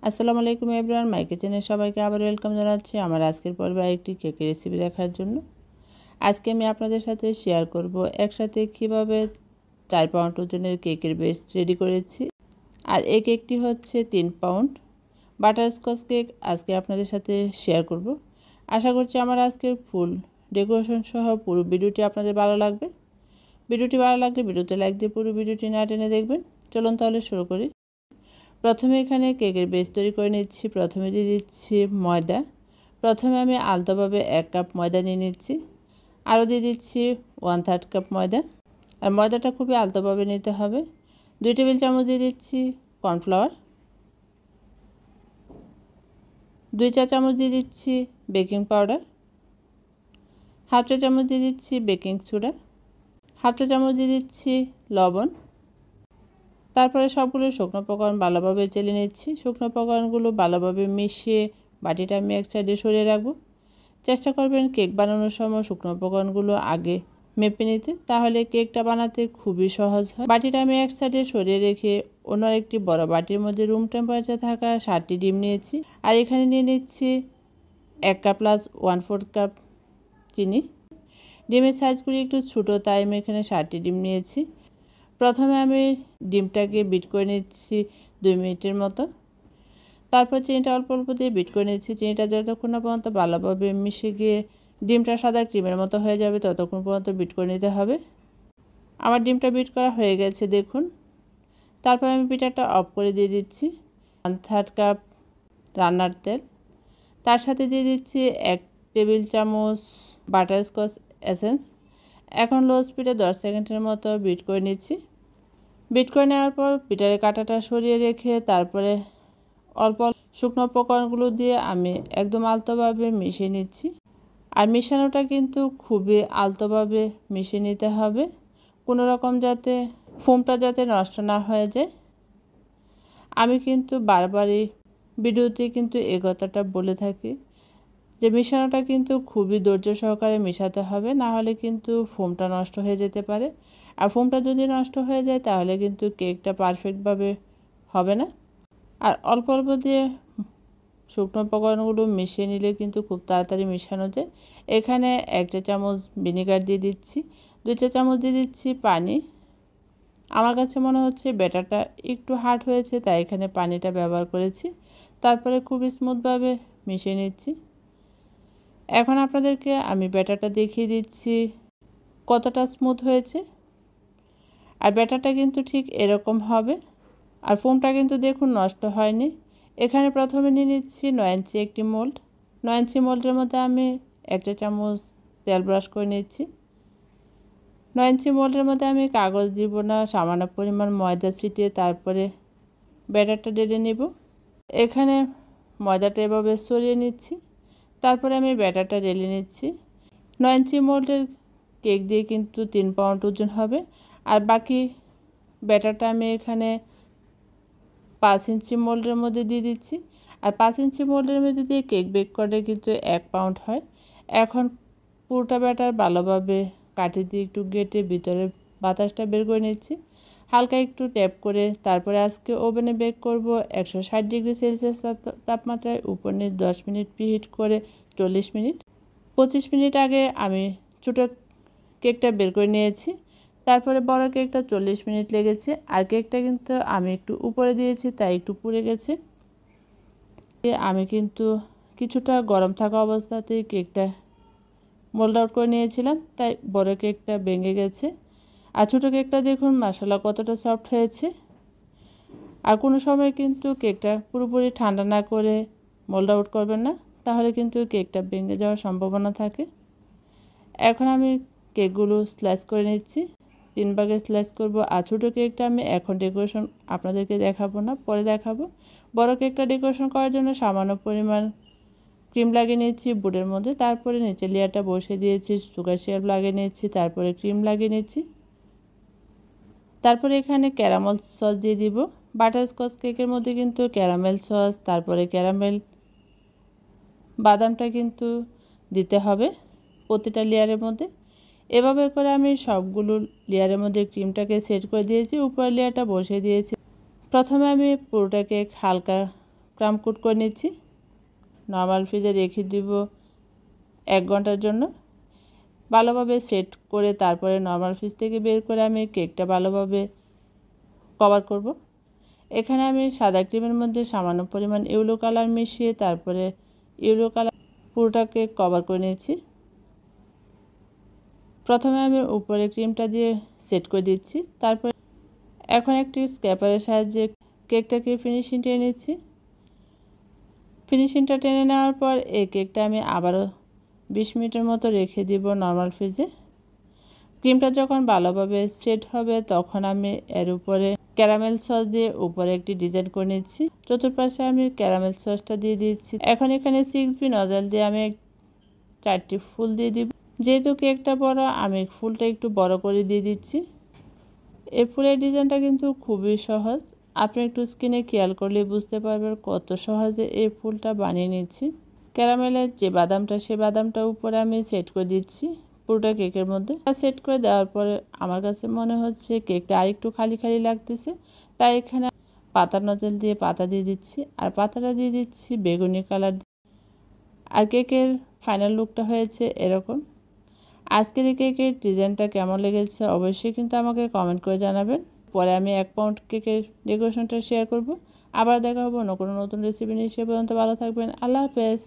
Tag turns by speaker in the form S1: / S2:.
S1: আসসালামু আলাইকুম এভরিওয়ান, মাই কিচেনে সবাইকে আবার ওয়েলকাম জানাচ্ছি আমার আজকের পর্বে আরেকটি কেকের রেসিপি দেখার জন্য। আজকে আমি আপনাদের সাথে শেয়ার করব একসাথে কিভাবে 4 পাউন্ড ওজনের কেকের বেস রেডি করেছি। আর এই কেকটি হচ্ছে 3 পাউন্ড বাটারস্কচ কেক আজকে আপনাদের সাথে শেয়ার করব। আশা করছি আমার আজকের ফুল ডেকোরেশন সহ পুরো ভিডিওটি আপনাদের ভালো লাগবে। ভিডিওটি ভালো লাগলে ভিডিওতে লাইক দিয়ে পুরো ভিডিওটি না টেনে দেখবেন। চলুন তাহলে শুরু করি। প্রথমে এখানে কেকের বেস তৈরি করে নিচ্ছি। প্রথমে দিয়ে দিচ্ছি ময়দা। প্রথমে আমি আলতোভাবে 1 কাপ ময়দা নিয়ে নিচ্ছি। আরও দিয়ে দিচ্ছি 1/3 কাপ ময়দা। আর ময়দাটা খুবই আলতোভাবে নিতে হবে। 2 টেবিল চামচ দিয়ে দিচ্ছি কর্নফ্লাওয়ার। 2 চা চামচ দিয়ে দিচ্ছি বেকিং পাউডার। 1/2 চা চামচ দিয়ে দিচ্ছি বেকিং সোডা। 1/2 চা চামচ দিয়ে দিচ্ছি লবণ। তারপরে সবগুলো শুকনো উপকরণ ভালোভাবে চেলে নিচ্ছি। শুকনো উপকরণগুলো ভালোভাবে মিশিয়ে বাটিটা আমি এক সাইডে সরিয়ে রাখবো। চেষ্টা করবেন কেক বানানোর সময় শুকনো উপকরণগুলো আগে মেপে নিতে, তাহলে কেকটা বানাতে খুবই সহজ হয়। বাটিটা আমি এক সাইডে সরিয়ে রেখে অন্য একটি বড় বাটির মধ্যে রুম টেম্পারেচার থাকা 7টি ডিম নিয়েছি। আর এখানে নিয়ে নিচ্ছি 1 কাপ প্লাস 1/4 কাপ চিনি। ডিমের সাইজগুলি একটু ছোটো, তাই আমি এখানে 7টি ডিম নিয়েছি। প্রথমে আমি ডিমটাকে বিট করে নিচ্ছি 2 মিনিটের মতো। তারপর চিনিটা অল্প অল্প দিয়ে বিট করে নিচ্ছি। চিনিটা যতক্ষণ না পর্যন্ত ভালোভাবে মিশে গিয়ে ডিমটা সাদা ক্রিমের মতো হয়ে যাবে ততক্ষণ পর্যন্ত বিট করে নিতে হবে। আমার ডিমটা বিট করা হয়ে গেছে দেখুন। তারপর আমি পিঠাটা অফ করে দিয়ে দিচ্ছি 1/3 কাপ রান্নার তেল। তার সাথে দিয়ে দিচ্ছি 1 টেবিল চামচ বাটারস্কচ এসেন্স। এখন লো স্পিডে 10 সেকেন্ডের মতো বিট করে নিচ্ছি। বিট করে নেওয়ার পর পিঠার কাঁটাটা সরিয়ে রেখে তারপরে অল্প শুকনো উপকরণগুলো দিয়ে আমি একদম আলতোভাবে মিশিয়ে নিচ্ছি। আর মিশানোটা কিন্তু খুবই আলতোভাবে মিশিয়ে নিতে হবে, কোনো রকম যাতে ফোমটা যাতে নষ্ট না হয়ে যায়। আমি কিন্তু বারবারই ভিডিওতে কিন্তু এই কথাটা বলে থাকি যে মিশানোটা কিন্তু খুবই ধৈর্য সহকারে মেশাতে হবে, না হলে কিন্তু ফোমটা নষ্ট হয়ে যেতে পারে। আর ফোমটা যদি নষ্ট হয়ে যায় তাহলে কিন্তু কেকটা পারফেক্টভাবে হবে না। আর অল্প অল্প দিয়ে শুকনো উপকরণগুলো মিশিয়ে নিলে কিন্তু খুব তাড়াতাড়ি মেশানো যায়। এখানে 1 চা চামচ ভিনেগার দিয়ে দিচ্ছি। 2 চা চামচ দিয়ে দিচ্ছি পানি। আমার কাছে মনে হচ্ছে ব্যাটারটা একটু হার্ড হয়েছে, তাই এখানে পানিটা ব্যবহার করেছি। তারপরে খুব স্মুথভাবে মিশিয়ে নিচ্ছি। এখন আপনাদেরকে আমি ব্যাটারটা দেখিয়ে দিচ্ছি কতটা স্মুথ হয়েছে। আর ব্যাটারটা কিন্তু ঠিক এরকম হবে। আর ফোমটা কিন্তু দেখুন নষ্ট হয়নি। এখানে প্রথমে নিয়ে নিচ্ছি 9 ইঞ্চি একটি মোল্ড। 9 ইঞ্চি মোল্ডের মধ্যে আমি 1 চা চামচ তেল ব্রাশ করে নিচ্ছি। 9 ইঞ্চি মোল্ডের মধ্যে আমি কাগজ দিব না, সামান্য পরিমাণ ময়দা ছিটিয়ে তারপরে ব্যাটারটা ঢেলে নেব। এখানে ময়দাটা এভাবে সরিয়ে নিচ্ছি। তারপরে আমি ব্যাটারটা ঢেলে নিচ্ছি। 9 ইঞ্চি মোল্ডের কেক দিয়ে কিন্তু 3 পাউন্ড ওজন হবে। আর বাকি ব্যাটারটা আমি এখানে 5 ইঞ্চি মোল্ডের মধ্যে দিয়ে দিচ্ছি। আর 5 ইঞ্চি মোল্ডের মধ্যে দিয়ে কেক বেক করলে কিন্তু 1 পাউন্ড হয়। এখন পুরোটা ব্যাটার ভালোভাবে কাঠি দিয়ে একটু গেটে ভিতরে বাতাসটা বের করে নিচ্ছি, হালকা একটু ট্যাপ করে। তারপরে আজকে ওভেনে বেক করব 160 ডিগ্রি সেলসিয়াস তাপমাত্রায় উপর নিচ 10 মিনিট প্রিহিট করে 40 মিনিট। 25 মিনিট আগে আমি ছোটো কেকটা বের করে নিয়েছি। তারপরে বড় কেকটা 40 মিনিট লেগেছে। আর কেকটা কিন্তু আমি একটু উপরে দিয়েছি, তাই একটু পুড়ে গেছে। আমি কিন্তু কিছুটা গরম থাকা অবস্থাতেই কেকটা মোল্ড আউট করে নিয়েছিলাম, তাই বড় কেকটা ভেঙে গেছে। আর ছোটো কেকটা দেখুন মাশাআল্লাহ কতটা সফট হয়েছে। আর কোনো সময় কিন্তু কেকটা পুরোপুরি ঠান্ডা না করে মোল্ড আউট করবেন না, তাহলে কিন্তু কেকটা ভেঙে যাওয়ার সম্ভাবনা থাকে। এখন আমি কেকগুলো স্লাইস করে নিচ্ছি। 3 ভাগে স্লাইস করব। আর ছোটো কেকটা আমি এখন ডেকোরেশন আপনাদেরকে দেখাবো না, পরে দেখাবো। বড় কেকটা ডেকোরেশন করার জন্য সামান্য পরিমাণ ক্রিম লাগিয়ে নিচ্ছি বোর্ডের মধ্যে। তারপরে নিচে লেয়ারটা বসিয়ে দিয়েছি, সুগার সিরাপ লাগিয়ে নিচ্ছি, তারপরে ক্রিম লাগিয়ে নিচ্ছি। তারপরে এখানে ক্যারামেল সস দিয়ে দিব। বাটারস্কচ কেকের মধ্যে কিন্তু ক্যারামেল সস, তারপরে ক্যারামেল বাদামটা কিন্তু দিতে হবে প্রতিটা লেয়ারের মধ্যে। এভাবে করে আমি সবগুলো লেয়ারের মধ্যে ক্রিমটাকে সেট করে দিয়েছি। উপরের লেয়ারটা বসিয়ে দিয়েছি। প্রথমে আমি পুরোটা কেক হালকা ক্রাম্ব কোট করে নিচ্ছি। নর্মাল ফ্রিজে রেখে দিব 1 ঘন্টার জন্য। ভালোভাবে সেট করে তারপরে নর্মাল ফ্রিজ থেকে বের করে আমি কেকটা ভালোভাবে কভার করব। এখানে আমি সাদা ক্রিমের মধ্যে সামান্য পরিমাণ ইয়েলো কালার মিশিয়ে তারপরে ইয়েলো কালার পুরোটাকে কভার করে নিয়েছি। প্রথমে আমি উপরে ক্রিমটা দিয়ে সেট করে দিচ্ছি। তারপর এখন একটি স্ক্র্যাপারের সাহায্যে কেকটাকে ফিনিশিং টেনে নিচ্ছি। ফিনিশিংটা টেনে নেওয়ার পর এই কেকটা আমি আবারও 20 মিনিটের মতো রেখে দিব নর্মাল ফ্রিজে। ক্রিমটা যখন ভালোভাবে সেট হবে তখন আমি এর উপরে ক্যারামেল সস দিয়ে উপরে একটি ডিজাইন করে নিচ্ছি। চতুর্পাশে আমি ক্যারামেল সসটা দিয়ে দিচ্ছি। এখন এখানে 6B নজল দিয়ে আমি 4টি ফুল দিয়ে দিব। যেহেতু কেকটা বড় আমি ফুলটা একটু বড় করে দিয়ে দিচ্ছি। এই ফুলের ডিজাইনটা কিন্তু খুবই সহজ, আপনি একটু স্কিনে খেয়াল করলে বুঝতে পারবেন কত সহজে এই ফুলটা বানিয়ে নিচ্ছি। ক্যারামেলের যে বাদামটা সেই বাদামটা উপরে আমি সেট করে দিচ্ছি পুরোটা কেকের মধ্যে। সেট করে দেওয়ার পরে আমার কাছে মনে হচ্ছে কেকটা আরেকটু খালি খালি লাগতেছে, তাই এখানে পাতার নজল দিয়ে পাতা দিয়ে দিচ্ছি আর পাতাটা দিয়ে দিচ্ছি বেগুনি কালার। আর কেকের ফাইনাল লুকটা হয়েছে এরকম। আজকের এই কেকের ডিজাইনটা কেমন লেগেছে অবশ্যই কিন্তু আমাকে কমেন্ট করে জানাবেন। পরে আমি 1 পাউন্ড কেকের ডেকোরেশনটা শেয়ার করব। আবার দেখা হবে অন্য কোনো নতুন রেসিপি নিয়ে। সে পর্যন্ত ভালো থাকবেন। আল্লাহ হাফেজ।